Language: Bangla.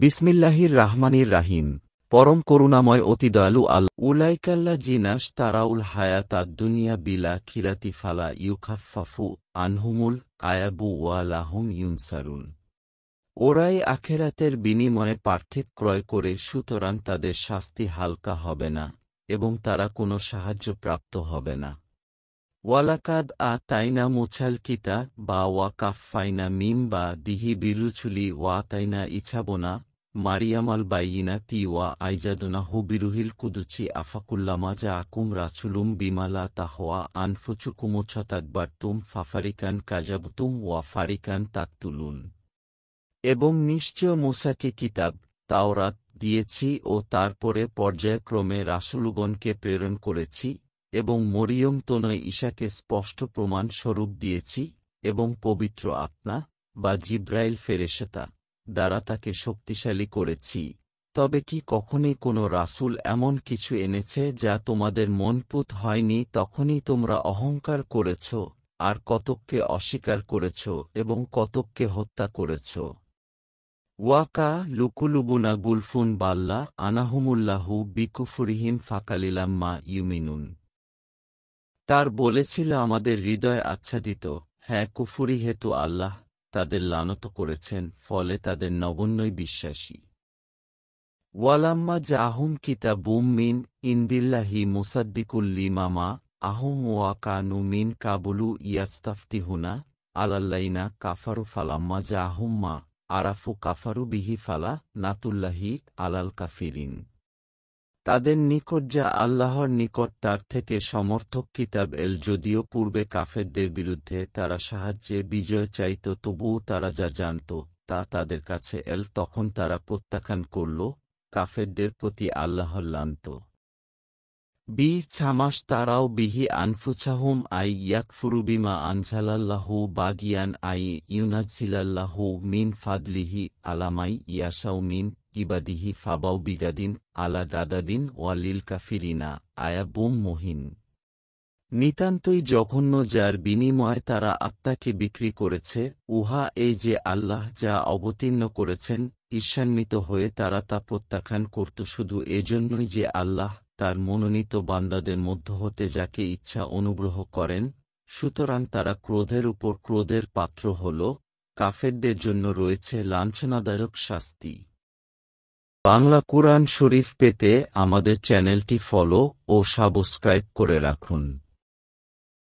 বিসমিল্লাহির রাহমানির রাহিম। পরম করুণাময় অতি দয়ালু উলাইকাল্লাযিনা ইশতারাউল হায়াতাদ দুনিয়া বিল আখিরাতি ফালা ইউখাফফাফু আনহুমুল আযাবু ওয়া লাহুম ইউনসারুন। ওরাই আখিরাতের বিনিময়ে পার্থিব ক্রয় করে, সুতরাং তাদের শাস্তি হালকা হবে না এবং তারা কোনো সাহায্যপ্রাপ্ত হবে না। ওয়ালাকাদ আতাইনা মুছাল কিতা বা ওয়াকাফাইনা মিম বা দিহি বিরুছুলি ওয়াতাইনা ইছাবোনা মারিয়ামাল বাইয়িনাতি ওয়া আইজাদুনা হুবিরুহিল কুদুচি আফাকুল্লামা যা আকুম রাসুলুম বিমালা তাহওয়া আনফুচুকুমুছতাকবারতুম ফাফারিকান কাজাবতুম ওয়া ফারিকান তাকতুলুন। এবং নিশ্চয় মূসাকে কিতাব তাওরাত দিয়েছি ও তারপরে পর্যায়ক্রমে রাসূলগণকে প্রেরণ করেছি এবং মরিয়ম তনয় ঈসাকে স্পষ্ট প্রমাণ স্বরূপ দিয়েছি এবং পবিত্র আত্মা বা জিব্রাইল ফেরেশতা দ্বারা তাকে শক্তিশালী করেছি। তবে কি কখনই কোনো রাসূল এমন কিছু এনেছে যা তোমাদের মনপুত হয়নি? তখনই তোমরা অহংকার করেছ আর কতককে অস্বীকার করেছ এবং কতককে হত্যা করেছ। ওয়াকা লুকুলুবুনা গুলফুন বাল্লা আনাহুমুল্লাহু বিকুফুরিহিম ফাকালিলাম মা ইউমিনুন। তার বলেছিল, আমাদের হৃদয় আচ্ছাদিত, হ্যাঁ কুফুরি হেতু আল্লাহ তাদের লানত করেছেন, ফলে তাদের নগণ্যই বিশ্বাসী। ওয়ালাম্মা জাহুম কিতাবুম মিন ইন্দিল্লাহি মুসাদ্দিকুল লিমা আহুম ওয়া কানু মিন কাবুলু ইয়াস্তাফতিহুনা আলাল্লাইনা কাফারু ফালাম্মা জাহুম মা আরাফু কাফারু বিহি ফালা নাতুল্লাহি আলাল কাফিরিন। তাদের নিকট যা আল্লাহর নিকট তার থেকে সমর্থক কিতাব এল, যদিও পূর্বে কাফেরদের বিরুদ্ধে তারা সাহায্যে বিজয় চাইত, তবুও তারা যা জানত তা তাদের কাছে এল, তখন তারা প্রত্যাখ্যান করল কাফেরদের প্রতি আল্লাহর লানত। বি ছামাস তারাও বিহি আনফুসাহুম আই ইয়াকফুরু বিমা আনজালাল্লাহু বাগিয়ান আই ইউনাজ্জিলাল্লাহু মিন ফাদলিহি আলামাই ইয়াশাউ মিন ইবাদিহি ফাবাউ বিগাদিন আলা গাদাবিন ওয়ালিল কাফিরিনা আয়াবুম মুহিন। নিতান্তই জঘন্য, যার বিনিময়ে তারা আত্মাকে বিক্রি করেছে। উহা এই যে আল্লাহ যা অবতীর্ণ করেছেন, ঈর্ষান্বিত হয়ে তারা তা প্রত্যাখ্যান করত শুধু এজন্যই যে আল্লাহ তার মনোনীত বান্দাদের মধ্য হতে যাকে ইচ্ছা অনুগ্রহ করেন। সুতরাং তারা ক্রোধের উপর ক্রোধের পাত্র হল। কাফেরদের জন্য রয়েছে লাঞ্ছনাদায়ক শাস্তি। বাংলা কুরআন শরীফ পেতে আমাদের চ্যানেলটি ফলো ও সাবস্ক্রাইব করে রাখুন।